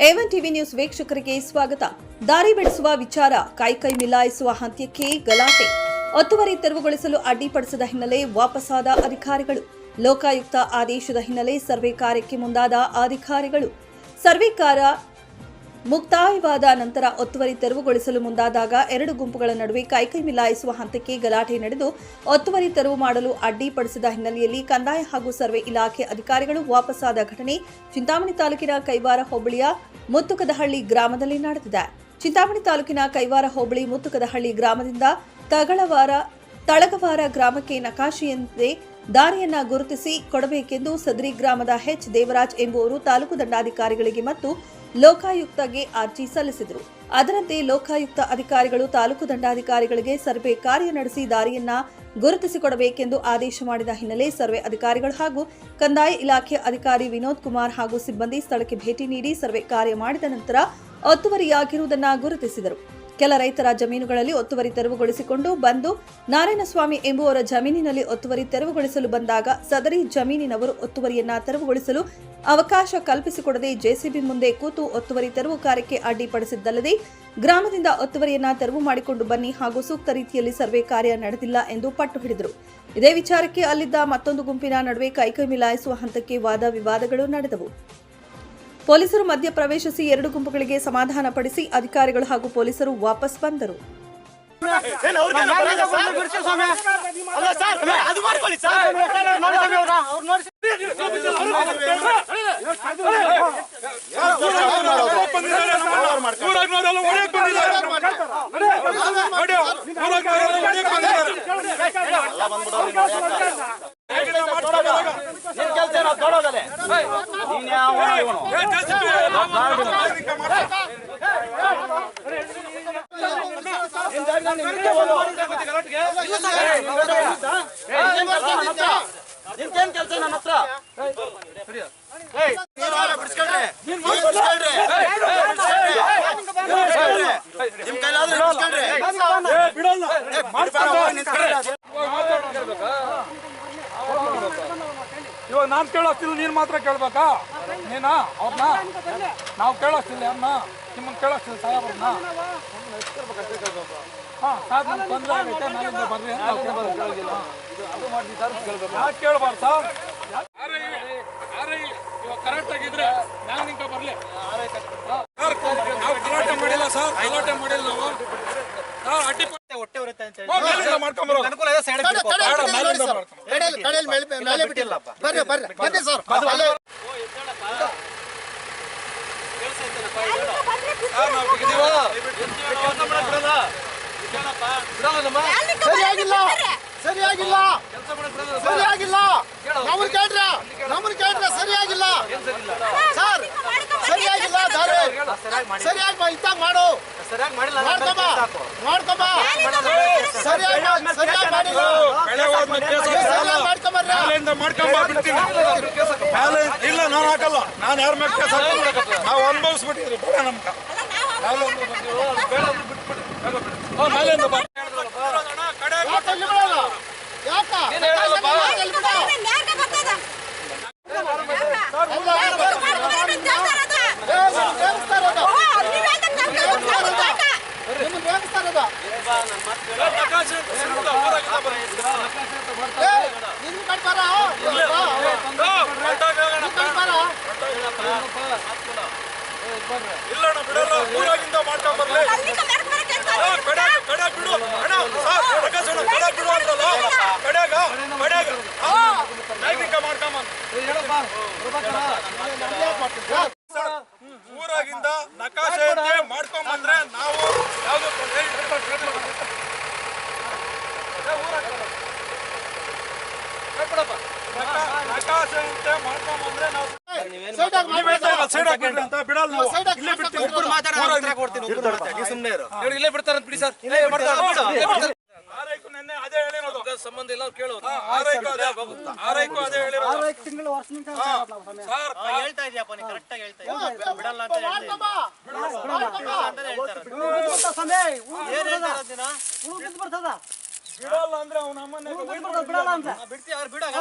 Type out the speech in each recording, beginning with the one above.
A1 TV news ವೀಕ್ಷಕರಿಗೆ ಸ್ವಾಗತ. ದಾರಿ ಬಿಡಿಸುವ ವಿಚಾರ ಕೈ ಮಿಲಾಯಿಸುವ ಹಂತಕ್ಕೆ ಗಲಾಟೆ. ಒತ್ತುವರಿ ತೆರವುಗೊಳಿಸಲು ಅಡ್ಡಿಪಡಿಸಿದ ಹಿನ್ನೆಲೆ ವಾಪಸಾದ ಅಧಿಕಾರಿಗಳು. ಲೋಕಾಯುಕ್ತ ಆದೇಶದ ಹಿನ್ನೆಲೆ ಸರ್ವೆ ಕಾರ್ಯಕ್ಕೆ ಮುಂದಾದ ಅಧಿಕಾರಿಗಳು. ಸರ್ವೆ ಕಾರ್ಯ ಮುಕ್ತಾಯವಾದ ನಂತರ ಒತ್ತುವರಿ ತೆರವುಗೊಳಿಸಲು ಮುಂದಾದಾಗ ಎರಡು ಗುಂಪುಗಳ ನಡುವೆ ಕೈ ಮಿಲಾಯಿಸುವ ಹಂತಕ್ಕೆ ಗಲಾಟೆ ನಡೆದು ಒತ್ತುವರಿ ತೆರವು ಮಾಡಲು ಅಡ್ಡಿಪಡಿಸಿದ ಹಿನ್ನೆಲೆಯಲ್ಲಿ ಕಂದಾಯ ಹಾಗೂ ಸರ್ವೆ ಇಲಾಖೆ ಅಧಿಕಾರಿಗಳು ವಾಪಸಾದ ಘಟನೆ ಚಿಂತಾಮಣಿ ತಾಲೂಕಿನ ಕೈವಾರ ಹೋಬಳಿಯ ಮುತ್ತುಕದಹಳ್ಳಿ ಗ್ರಾಮದಲ್ಲಿ ನಡೆದಿದೆ. ಚಿಂತಾಮಣಿ ತಾಲೂಕಿನ ಕೈವಾರ ಹೋಬಳಿ ಮುತ್ತುಕದಹಳ್ಳಿ ಗ್ರಾಮದಿಂದ ತಳಗವಾರ ಗ್ರಾಮಕ್ಕೆ ನಕಾಶೆಯಂತೆ ದಾರಿಯನ್ನ ಗುರುತಿಸಿ ಕೊಡಬೇಕೆಂದು ಸದರಿ ಗ್ರಾಮದ ಎಚ್ ದೇವರಾಜ್ ಎಂಬುವರು ತಾಲೂಕು ದಂಡಾಧಿಕಾರಿಗಳಿಗೆ ಮತ್ತು ಲೋಕಾಯುಕ್ತಗೆ ಅರ್ಜಿ ಸಲ್ಲಿಸಿದರು. ಅದರಂತೆ ಲೋಕಾಯುಕ್ತ ಅಧಿಕಾರಿಗಳು ತಾಲೂಕು ದಂಡಾಧಿಕಾರಿಗಳಿಗೆ ಸರ್ವೆ ಕಾರ್ಯ ನಡೆಸಿ ದಾರಿಯನ್ನ ಗುರುತಿಸಿಕೊಡಬೇಕೆಂದು ಆದೇಶ ಮಾಡಿದ ಹಿನ್ನೆಲೆ ಸರ್ವೆ ಅಧಿಕಾರಿಗಳು ಹಾಗೂ ಕಂದಾಯ ಇಲಾಖೆ ಅಧಿಕಾರಿ ವಿನೋದ್ ಕುಮಾರ್ ಹಾಗೂ ಸಿಬ್ಬಂದಿ ಸ್ಥಳಕ್ಕೆ ಭೇಟಿ ನೀಡಿ ಸರ್ವೆ ಕಾರ್ಯ ಮಾಡಿದ ನಂತರ ಒತ್ತುವರಿಯಾಗಿರುವುದನ್ನು ಗುರುತಿಸಿದರು. ಕೆಲ ರೈತರ ಜಮೀನುಗಳಲ್ಲಿ ಒತ್ತುವರಿ ತೆರವುಗೊಳಿಸಿಕೊಂಡು ಬಂದು ನಾರಾಯಣಸ್ವಾಮಿ ಎಂಬುವರ ಜಮೀನಿನಲ್ಲಿ ಒತ್ತುವರಿ ತೆರವುಗೊಳಿಸಲು ಬಂದಾಗ ಸದರಿ ಜಮೀನಿನವರು ಒತ್ತುವರಿಯನ್ನ ತೆರವುಗೊಳಿಸಲು ಅವಕಾಶ ಕಲ್ಪಿಸಿಕೊಡದೆ ಜೆಸಿಬಿ ಮುಂದೆ ಕೂತು ಒತ್ತುವರಿ ತೆರವು ಕಾರ್ಯಕ್ಕೆ ಅಡ್ಡಿಪಡಿಸಿದ್ದಲ್ಲದೆ ಗ್ರಾಮದಿಂದ ಒತ್ತುವರಿಯನ್ನ ತೆರವು ಮಾಡಿಕೊಂಡು ಬನ್ನಿ ಹಾಗೂ ಸೂಕ್ತ ರೀತಿಯಲ್ಲಿ ಸರ್ವೆ ಕಾರ್ಯ ನಡೆದಿಲ್ಲ ಎಂದು ಪಟ್ಟು ಹಿಡಿದರು. ಇದೇ ವಿಚಾರಕ್ಕೆ ಅಲ್ಲಿದ್ದ ಮತ್ತೊಂದು ಗುಂಪಿನ ನಡುವೆ ಕೈ ಮಿಲಾಯಿಸುವ ಹಂತಕ್ಕೆ ವಾದ ವಿವಾದಗಳು ನಡೆದವು. ಪೊಲೀಸರು ಮಧ್ಯ ಪ್ರವೇಶಿಸಿ ಎರಡು ಗುಂಪುಗಳಿಗೆ ಸಮಾಧಾನ ಪಡಿಸಿ ಅಧಿಕಾರಿಗಳು ಹಾಗೂ ಪೊಲೀಸರು ವಾಪಸ್ ಬಂದರು. ಇವಾಗ ನಾನು ಕೇಳೋಷ್ಟಿಲ್ಲ, ನೀನು ಮಾತ್ರ ಕೇಳ್ಬೇಕಾ? ನೀನಾ ಅವ್ರನ್ನ ನಾವು ಕೇಳೋಷ್ಟಿಲ್ಲ, ಯಾರನ್ನ ನಿಮ್ಮನ್ನು ಕೇಳೋಷ್ಟಿಲ್ಲ ಸಾಹೇಬ್ರನ್ನ. ಹಾಂ ಸಾಹೇಬ್ ನಮ್ಗೆ ತೊಂದರೆ ಆಗೈತೆ, ನಾಳಿಂದ ಬರ್ರಿ ಅಂತ ನಾವು ಕೇಳಬಾರ್ದು ಸರ್. ಇವಾಗ ಕರೆಕ್ಟ್ ಆಗಿದ್ರೆ ನಾನು ನಿಂಕ ಬರಲಿ. ನಾವು ಗಲಾಟೆ ಮಾಡಿಲ್ಲ ಸರ್, ಗಲಾಟೆ ಮಾಡಿಲ್ಲ ನಾವು. ಅಡ್ಡಿ ಹೊಟ್ಟೆ ಬರುತ್ತೆ ಅಂತ ಮಾಡ್ಕೊಂಬರೋ ಅನುಕೂಲ ಇದೆ. ಸೈಡ್ ಬರ್ರಿ ಬರ್ರಿ ಸರ್. ಸರಿಯಾಗಿಲ್ಲ ನಮ್ಮನ್ನು ಕೇಳ್ರ ಸರಿಯಾಗಿಲ್ಲ ಸರ್, ಸರಿಯಾಗಿಲ್ಲ ದಾರಿ ಸರಿಯಾಗಿ ಇತ್ತ ಮಾಡು, ಮಾಡ್ಕೊಬ ಸರಿಯಾಗಿ ಮಾಡಿಲ್ಲ ಇಲ್ಲ. ನಾನು ಹಾಕಲ್ಲ, ನಾನು ಯಾರ ಮೇಲೆ ಕೇಸ್ ಹಾಕಲ್ಲ. ನಾವು ಅನುಭವಿಸ್ಬಿಟ್ಟಿದ್ರಿ ಬೇಡ ನಮ್ಗೆ. ಇಲ್ಲ ಬಿಡಲ್ಲ, ಊರಾಗಿಂದ ಮಾಡ್ಕೊಂಡ್ ಬರ್ಲಿ. ಕಡೆ ಬಿಡು ಅಣ್ಣ, ಬಿಡು ಅಂದ್ರಲ್ಲ, ಕಡೆಗ ಊರಾಗಿಂದ ನಕಾಶೆ ಮಾಡ್ಕೊಂಡ್ ಬಂದ್ರೆ ನಾವು ಯಾವ್ದು ನಕಾಶೆ ಮಾಡ್ಕೊಂಡ್ ಬಂದ್ರೆ ನಾವು ಬಿಡಲ್ಲ. ಇಲ್ಲೇ ಬಿಡ್ತಾರಂತ ಬಿಡಿ ಸರ್. ಅದೇ ಹೇಳಿರೋದು, ಸಂಬಂಧ ಇಲ್ಲ ಕೇಳೋದು. ಆರೈಕು ಅದೇ ಹೇಳಿರೋದು. 6 ತಿಂಗಳು ವರ್ಷದಿಂದ ಹೇಳ್ತಾ ಇದೆಯಪ್ಪ, ನೀ ಕರೆಕ್ಟ್ ಆಗಿ ಹೇಳ್ತಾ ಇದ್ದೀಯ. ಬಿಡಲ್ಲ ಅಂತ ಹೇಳ್ತಾರೆ. ಬಿಡಲ್ಲ ಅಂದ್ರೆ ಅವನ ಅಮ್ಮನ ಬಿಡಲ್ಲ ಅಂತ ಬಿಡ್ತೀವಿ. ಅವ್ರು ಬಿಡಲ್ಲ,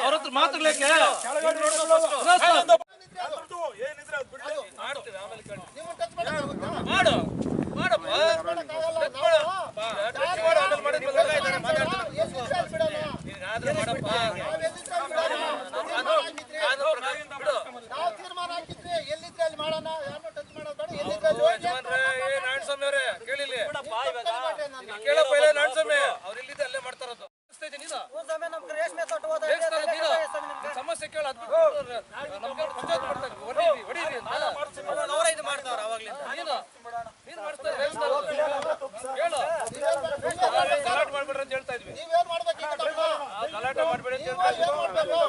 ಅವ್ರ ಹತ್ರ ಮಾತುಗಳಕ್ಕೆ ಏನಿದ್ರೆ ಅದು ಬಿಡಿ ಮಾಡ್ತೀವಿ ಆಮೇಲೆ ಕೇಳಿ ನೀವು ಟಚ್ ಮಾಡೋಕ್ಕಾಗುತ್ತಾ? ಮಾಡು ಮಾಡಪ್ಪ ಮಾಡೋಕ್ಕಾಗಲ್ಲ. ನಾವು ಎಲ್ಲಿದ್ರೆ ಅಲ್ಲಿ ಬಿಡೋಣ. ನೀನಾದ್ರೂ ಮಾಡಪ್ಪ ನಾವು ಎಲ್ಲಿದ್ರೆ ಅಲ್ಲಿ ಬಿಡೋಣ. ನಾವು ತೀರ್ಮಾನ ಹಾಕಿದ್ವಿ ಎಲ್ಲಿದ್ರೆ ಅಲ್ಲಿ ಮಾಡೋಣ. ಯಾರನ್ನೂ ಟಚ್ ಮಾಡೋದು ಬೇಡ. ಎಲ್ಲಿದ್ರೆ ಅಲ್ಲಿ ಹೋಗಿ ನಾರಾಯಣಸ್ವಾಮಿ ಅವರೇ ಕೇಳಿಲಿ ಮಾಡ್ರಿ ನಾನು. ಕೇಳಪ್ಪ ಇಲ್ಲ ನಾರಾಯಣಸ್ವಾಮಿ ಅವ್ರು ಇಲ್ಲಿದ್ದೆ ಅಲ್ಲೇ ಮಾಡ್ತಾರದು ನೀನು ಸಮಸ್ಯೆ ಕೇಳ ನಮ್ಗೆ ಪಂಚಾಯತ್ ಮಾಡ್ತಾರೆ ಹೊಡೀರಿ ಅಂತ ಅವರ ಇದು ಮಾಡ್ತಾವ್ರ ಅವಾಗ್ಲಿಂದ ನೀನು ಮಾಡಿಸ್ತಾರೆ ಕೇಳು ಗಲಾಟೆ ಮಾಡ್ಬೇಡ್ರಿ ಅಂತ ಹೇಳ್ತಾ ಇದ್ವಿ ನೀವೇನ್ ಮಾಡ್ಬೇಕು ಈಗ ನಮ್ನ? ಗಲಾಟೆ ಮಾಡ್ಬೇಡಿ ಅಂತ ಹೇಳ್ತಾ ಏನ್ ಇದ್ವಿ ಮಾಡ್ಬೇಕು?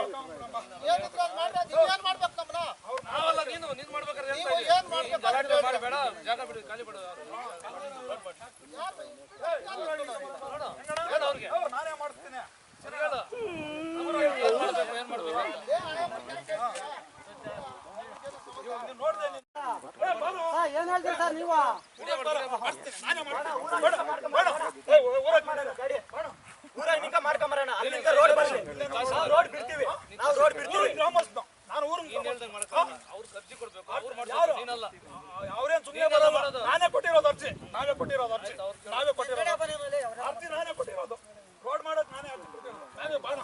ಏನಿದ್ರೆ ಅಲ್ಲಿ ಮಾಡ್ರಿ. ನೀವೇನ್ ಮಾಡ್ಬೇಕು ನಮ್ನ? ನಾವಲ್ಲ ನೀನು ಮಾಡ್ಬೇಕಾದ್ರೆ ಹೇಳ್ತಾ ನೀವು ಇದ್ವಿ ಏನ್ ಮಾಡ್ಬೇಕು? ಗಲಾಟೆ ಮಾಡಬೇಡ ಜಾಗ ಬಿಡು ಖಾಲಿ ಬಿಡು ಹೇಳು ಅವ್ರಿಗೆ ನಾನೇ ಮಾಡ್ತೀನಿ ಸರಿ ಹೇಳು ಏನ್ ಮಾಡ್ಬೇಕು ಏನ್ ಮಾಡ್ಬೇಕು ನೋಡ್ದೆ ಏನ್ ಹೇಳ್ತೀರಿ ಸರ್ ನೀವು? ನಾನು ಊರಿಗೆ ಅವ್ರು ಅರ್ಜಿ ಕೊಡ್ಬೇಕು ಅವ್ರು ಮಾಡ್ತಾರೆ ನೀನಲ್ಲ ಅವ್ರೇನ್ ಸುಮ್ಮನೆ ಬರೋದು ನಾವೇ ಕೊಟ್ಟಿರೋದು ಅರ್ಜಿ ನಾವೇ ಕೊಟ್ಟಿರೋದು ಅರ್ಜಿ ನಾನೇ ಕೊಟ್ಟಿರೋದು ರೋಡ್ ಮಾಡೋದು ನಾನೇ ಅರ್ಜಿ ಕೊಟ್ಟಿರೋದು ನಾವೇ ಬಾಣ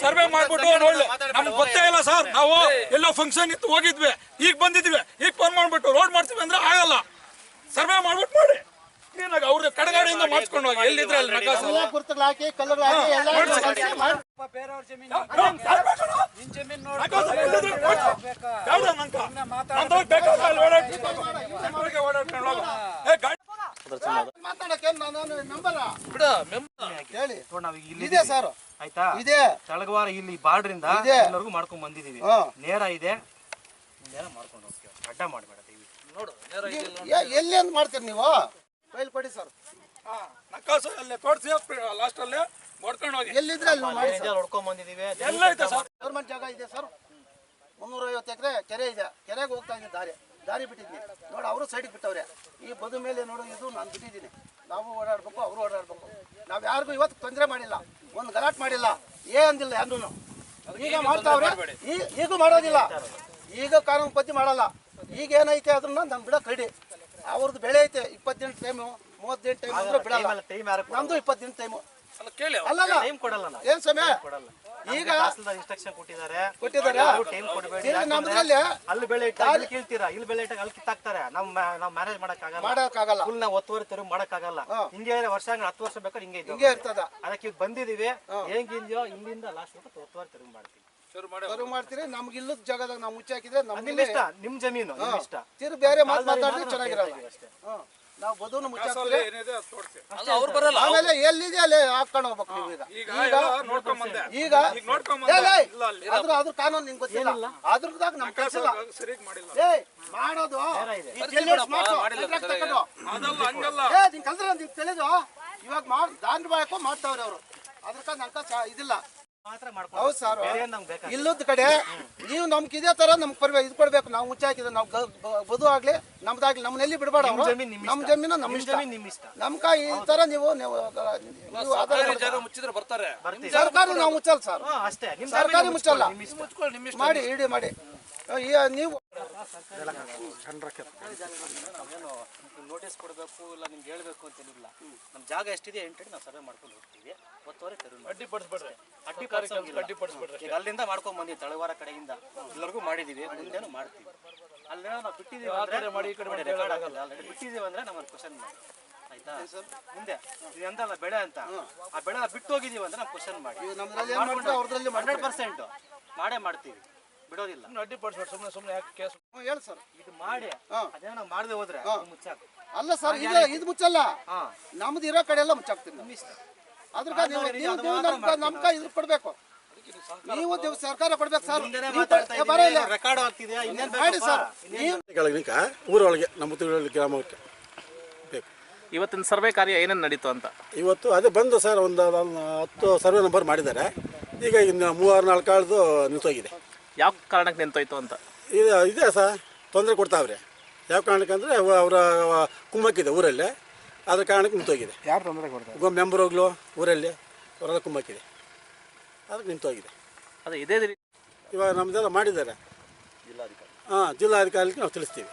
ಸರ್ವೆ ಮಾಡ್ಬಿಟ್ಟು ನೋಡ್ಲಿ ನಮ್ಗೆ ಗೊತ್ತೇ ಇಲ್ಲ ಸರ್ ನಾವು ಎಲ್ಲೋ ಫಂಕ್ಷನ್ ಇತ್ತು ಹೋಗಿದ್ವಿ ಈಗ ಬಂದಿದ್ವಿ ಈಗ ಫೋನ್ ಮಾಡ್ಬಿಟ್ಟು ರೋಡ್ ಮಾಡ್ತೀವಿ ಅಂದ್ರೆ ಆಗಲ್ಲ ಸರ್ವೆ ಮಾಡ್ಬಿಟ್ಟು ಮಾಡಿ ಕ್ಲೀನಾಗಿ ಅವ್ರ ಕಡೆಗಾಡಿಯಿಂದ ಮಾಡಿಸ್ಕೊಂಡು ಹೋಗಿ ಎಲ್ಲಿದ್ರೆ ಅಲ್ಲಿ ನಕಾಸ ಎಲ್ಲ ಗುರುತುಗಳು ಹಾಕಿ ಕಲ್ಲುಗಳು ಹಾಕಿ ಎಲ್ಲ ಮಾಡಿ ಮಾತಾಡಕ್ಕೆ ನಾನು ನಂಬಲ್ಲ ಬಿಡ ಹೇಳಿ ನಾವು ಇಲ್ಲಿ ಇದೆ ಸರ್ ಆಯ್ತಾ ಇದೆ ತಳಗವಾರ ಇಲ್ಲಿ ಬಾರ್ಡರ್ ಇಂದ ಇದೆ. ಎಲ್ಲರಿಗೂ ಮಾಡ್ಕೊಂಡ್ ಬಂದಿದೀವಿ ಹಾ. ನೇರ ಇದೆ ನೇರ ಮಾಡ್ಕೊಂಡು ಹೋಗ್ತೀವಿ ಅಡ್ಡ ಮಾಡಬೇಡ ನೋಡು ಎಲ್ಲಿ ಅಂತ ಮಾಡ್ತೀರಿ ನೀವು ಫೈಲ್ ಕೊಡಿ ಸರ್ ನಕಾಸು ಅಲ್ಲೇ ತೋರಿಸಿ ಲಾಸ್ಟ್ ಅಲ್ಲೇ ಹೊಡ್ಕೊಂಡು ಹೋಗಿ ಎಲ್ಲಿದ್ರೆ ಅಲ್ಲಿ ಮಾಡಿ ಸರ್ ಹೊಡ್ಕೊಂಡ್ ಬಂದಿದೀವಿ ಎಲ್ಲ ಐತೆ ಸರ್ ಗೌರ್ಮೆಂಟ್ ಜಾಗ ಇದೆ ಸರ್ 350 ಎಕರೆ ಕೆರೆ ಇದೆ ಕೆರೆಗೆ ಹೋಗ್ತಾ ಇದ್ದೀನಿ ದಾರಿ ಬಿಟ್ಟಿದ್ದೀನಿ ನೋಡಿ ಅವರು ಸೈಡಿಗೆ ಬಿಟ್ಟವ್ರೆ ಈ ಬದು ಮೇಲೆ ನೋಡು ಇದು ನಾನು ಬಿಟ್ಟಿದ್ದೀನಿ ನಾವು ಓಡಾಡ್ಬೇಕು ಅವರು ಓಡಾಡ್ಬೇಕು ನಾವು ಯಾರಿಗೂ ಇವತ್ತು ತೊಂದರೆ ಮಾಡಿಲ್ಲ ಒಂದು ಗಲಾಟೆ ಮಾಡಿಲ್ಲ ಅಂದಿಲ್ಲ ಯಾರು ಈಗ ಮಾಡ್ತಾವ್ರೆ ಈಗೂ ಮಾಡೋದಿಲ್ಲ ಈಗ ಕಾನೂನು ಪದ್ಧತಿ ಮಾಡಲ್ಲ ಈಗ ಏನೈತೆ ಅದನ್ನ ನಾನು ಬಿಡೋಕೆ ರೆಡಿ ಅವ್ರದ್ದು ಬೆಳೆ ಐತೆ 20 ದಿನ ಟೈಮು 30 ದಿನ ಟೈಮ್ ಅಂದ್ರೆ ಬಿಡಲ್ಲ ಟೈಮ್ ಯಾರು ನಮ್ದು 20 ದಿನ ಟೈಮು ಅಲ್ಲ ಕೇಳಿ ಅಲ್ಲಲ್ಲ ಟೈಮ್ ಕೊಡಲ್ಲ ನಾವು ಏನ್ ಸಮಯ ಕೊಡಲ್ಲ ಈಗ ಇನ್ಸ್ಟ್ರಕ್ಷನ್ ಕೊಟ್ಟಿದ್ದಾರೆ ಕೊಟ್ಟಿದ್ದಾರೆ ಟೈಮ್ ಕೊಡಬೇಡಿ ಈಗ ನಮ್ದ್ರಲ್ಲಿ ಅಲ್ಲಿ ಬೆಳೆ ಇಟ್ಟಾಗ ಅಲ್ಲಿ ಕೀಳ್ತೀರಾ ಇಲ್ಲಿ ಬೆಳೆ ಇಟ್ಟಾಗ ಅಲ್ಲಿ ಕಿತ್ತಾಕ್ತಾರೆ ನಾವು ಮ್ಯಾನೇಜ್ ಮಾಡಕ್ಕಾಗಲ್ಲ ಮಾಡಕ್ಕಾಗಲ್ಲ ಫುಲ್ ನಾವು ಒತ್ತುವರಿ ತೆರವು ಮಾಡಕ್ಕಾಗಲ್ಲ ಹಿಂಗೆ ವರ್ಷ 10 ವರ್ಷ ಬೇಕಾದ್ರೆ ಹಿಂಗೆ ಹಿಂಗೆ ಇರ್ತದ ಅದಕ್ಕೆ ಈಗ ಬಂದಿದೀವಿ ಹೆಂಗಿದ್ಯೋ ಇಲ್ಲಿಂದ ಲಾಸ್ಟ್ ಒತ್ತುವರಿ ತೆರವು ಮಾಡ್ತೀವಿ ಬರು ಮಾಡ್ತೀರಿ ನಮ್ಗೆ ಇಲ್ಲದ ಜಾಗದಾಗ ನಾವು ಮುಚ್ಚಿ ಹಾಕಿದ್ರೆ ನಿಮ್ ನಮ್ಗೆ ಇಷ್ಟ ನಿಮ್ ಜಮೀನು ನಿಮ್ ಇಷ್ಟ ತಿರು ಬೇರೆ ಮಾತಾಡಿದ್ರೆ ಚೆನ್ನಾಗಿರಲ್ಲ ನಾವು ಬದುನು ಮುಚ್ಚಿ ಹಾಕ್ತೀವಿ ಏನಿದೆ ಅದು ತೋರಿಸಿ ಅಲ್ಲ ಅವ್ರು ಬರಲ್ಲ ಆಮೇಲೆ ಎಲ್ಲಿದೆ ಅಲ್ಲಿ ಹಾಕೊಂಡು ಹೋಗ್ಬೇಕು ನೀವು ಈಗ ಈಗ ನೋಡ್ಕೊಂಡ್ ಬಂದೆ ಈಗ ನೋಡ್ಕೊಂಡ್ ಏ, ಬಂದೆ ಲೇ, ಇಲ್ಲ ಅಲ್ಲಿ ಅದ್ರ ಕಾನೂನು ನಿಂಗೆ ಗೊತ್ತಿಲ್ಲ ಅದ್ರದಾಗ ನಮ್ ಕಳ್ಸಿಲ್ಲ ಸರಿಯಾಗಿ ಮಾಡಿಲ್ಲ ಏ ಮಾಡೋದು ಈ ಜೆಲ್ಲೆಟ್ಸ್ ಮಾಡ್ಸು, contract ತಗೊಂಡು. ಅದಲ್ಲ ಹಂಗಲ್ಲ ಏ ನಿನ್ ಕಲ್ದ್ರೆ ನಿಂಗೆ ತಿಳಿದು ಇವಾಗ ದಾಂಡ್ ಬಾಯಕ್ಕೂ ಮಾಡ್ತಾವ್ರೆ ಅವರು ಅದ್ರಕ್ಕ ನಂಗೆ ಇದಿಲ್ಲ ಮಾತ್ರ ಮಾಡ್ಕೊಂಡು ಹೌದು ಸರ್ ಬೇರೆ ಏನ್ ನಮ್ಗೆ ಬೇಕಾಗಿಲ್ಲ ಇಲ್ಲದ ಕಡೆ ನೀವು ನಮ್ಗೆ ಇದೇ ತರ ನಮ್ಗೆ ಇದು ಕೊಡ್ಬೇಕು ನಾವು ಮುಚ್ಚಿ ಹಾಕಿದ್ರೆ ನಾವು ಬದು ಆಗ್ಲಿ ನಮ್ದಾಗ್ಲಿ ನಮ್ಮನ್ನ ಎಲ್ಲಿ ಬಿಡಬೇಡ ನಿಮ್ ಜಮೀನ್ ನಿಮ್ ನಮ್ಮ ಇಷ್ಟ. ಜಮೀನು ನಮ್ಮ ನಿಮ್ ಇಷ್ಟ ಜಮೀನ್ ನಿಮ್ ಇಷ್ಟ ನಮ್ಕ ಈ ತರ ನೀವು ಆಧಾರ ಸರ್ಕಾರಿ ಜಾಗ ಮುಚ್ಚಿದ್ರೆ ಬರ್ತಾರೆ ಬರ್ತೀವಿ ಸರ್ಕಾರಿ ನಾವು ಮುಚ್ಚಲ್ಲ ಸರ್ ಹಾ ಅಷ್ಟೇ ನಿಮ್ ಸರ್ಕಾರಿ ಜಮೀನು ಮುಚ್ಚಲ್ಲ ನಿಮ್ ಇಷ್ಟ ಮುಚ್ಕೊಳ್ಳಿ ನಿಮ್ಮ ಇಷ್ಟ ಮಾಡಿ ಇಡಿ ಮಾಡಿ ನೀವು ನೋಟಿಸ್ ಕೊಡಬೇಕು ಇಲ್ಲ ನಿಮ್ಗೆ ಹೇಳ್ಬೇಕು ಅಂತೇನಿಲ್ಲ ನಮ್ಮ ಜಾಗ ಎಷ್ಟಿದೆ ಎಂಟಡಿ ನಾವು ಸರ್ವೆ ಮಾಡ್ಕೊಂಡು ಹೋಗ್ತೀವಿ ಒತ್ತುವರಿ ತೆರವು ಅಡ್ಡಿಪಡಿಸ್ಬೇಡ್ರಿ ಅಡ್ಡಿಪಡಿಸ್ಬಿಡ್ರಿ ಈಗ ಅಲ್ಲಿಂದ ಮಾಡ್ಕೊಂಡ್ ಬಂದಿವಿ ತಳವಾರ ಕಡೆಯಿಂದ ಎಲ್ಲರಿಗೂ ಮಾಡಿದೀವಿ ಮುಂದೇನು ಮಾಡ್ತೀವಿ ಅಲ್ಲಿ ನಾವು ಬಿಟ್ಟಿದೀವಿ ಅಂದ್ರೆ ಮಾಡಿ ಈ ಕಡೆ ರೆಕಾರ್ಡ್ ಆಗಲ್ಲ ಆಲ್ರೆಡಿ ಬಿಟ್ಟಿದೀವಿ ಅಂದ್ರೆ ನಮ್ಮನ್ನು ಕ್ವಶನ್ ಮಾಡಿ ಆಯ್ತಾ ಮುಂದೆ ಇದು ಎಂತಲ್ಲ ಬೆಳೆ ಅಂತ ಆ ಬೆಳೆ ಬಿಟ್ಟು ಹೋಗಿದೀವಿ ಅಂದ್ರೆ ನಾವು ಕ್ವಶನ್ ಮಾಡಿ ನಮ್ದ್ರಲ್ಲಿ ಏನ್ ಮಾಡ್ತೀವಿ ಅವ್ರದ್ರಲ್ಲಿ 100% ಮಾಡೇ ಮಾಡ್ತೀವಿ ಬಿಡೋದಿಲ್ಲ ಅಡ್ಡಿಪಡಿಸ್ಬೇಡ ಸುಮ್ಮನೆ ಯಾಕೆ ಕೇಸ್ ಹೇಳಿ ಸರ್ ಇದು ಮಾಡಿ ಅದೇ ನಾವು ಮಾಡದೆ ಹೋದ್ರೆ ಮುಚ್ಚಾಕ ಅಲ್ಲ ಸರ್ ಇದು ಮುಚ್ಚಲ್ಲ ನಮ್ದು ಇರೋ ಕಡೆ ಎಲ್ಲ ಮುಚ್ಚಾಕ್ತೀನಿ ನಾವು. ಅದ್ರಕ್ಕ ನೀವು ನಮ್ಕ ಇದ್ರ ಕೊಡ್ಬೇಕು ನೀವು ಸರ್ಕಾರ ಕೊಡ್ಬೇಕು ಸರ್ ನೀವು ಬರೋ ಇಲ್ಲ ರೆಕಾರ್ಡ್ ಆಗ್ತಿದೆ ಇನ್ನೇನ್ ಮಾಡಿ ಸರ್ ನೀವು ಕೆಳಗಿನಿಕ ಊರೊಳಗೆ ನಮ್ಮ ಮುತ್ತುಗಳಲ್ಲಿ ಗ್ರಾಮಕ್ಕೆ ಬೇಕು. ಇವತ್ತಿನ ಸರ್ವೆ ಕಾರ್ಯ ಏನೇನು ನಡೀತು ಅಂತ ಇವತ್ತು ಅದೇ ಬಂದು ಸರ್ ಒಂದು 10 ಸರ್ವೆ ನಂಬರ್ ಮಾಡಿದ್ದಾರೆ. ಈಗ ಇನ್ನು 3-4 ಕಾಳ್ದು ನಿಂತೋಗಿದೆ. ಯಾವ ಕಾರಣಕ್ಕೆ ನಿಂತೋಯ್ತು ಅಂತ ಇದೆ ಸರ್ ತೊಂದರೆ ಕೊಡ್ತಾವ್ರೆ. ಯಾವ ಕಾರಣಕ್ಕೆ ಅಂದರೆ ಅವರ ಕುಮ್ಮಕ್ಕಿದೆ ಊರಲ್ಲೇ, ಅದ್ರ ಕಾರಣಕ್ಕೆ ನಿಂತೋಗಿದೆ. ಯಾರು ತೊಂದರೆ ಕೊಡ್ತಾರೆ ಮೆಂಬರ್ ಹೋಗ್ಲು ಊರಲ್ಲಿ ಅವರೆಲ್ಲ ಕುಮ್ಮಕ್ಕಿದೆ, ಅದಕ್ಕೆ ನಿಂತೋಗಿದೆ. ಅದು ಇದೇ ಇವಾಗ ನಮ್ಮದೆಲ್ಲ ಮಾಡಿದ್ದಾರೆ. ಹಾಂ, ಜಿಲ್ಲಾಧಿಕಾರಿಗೆ ನಾವು ತಿಳಿಸ್ತೀವಿ.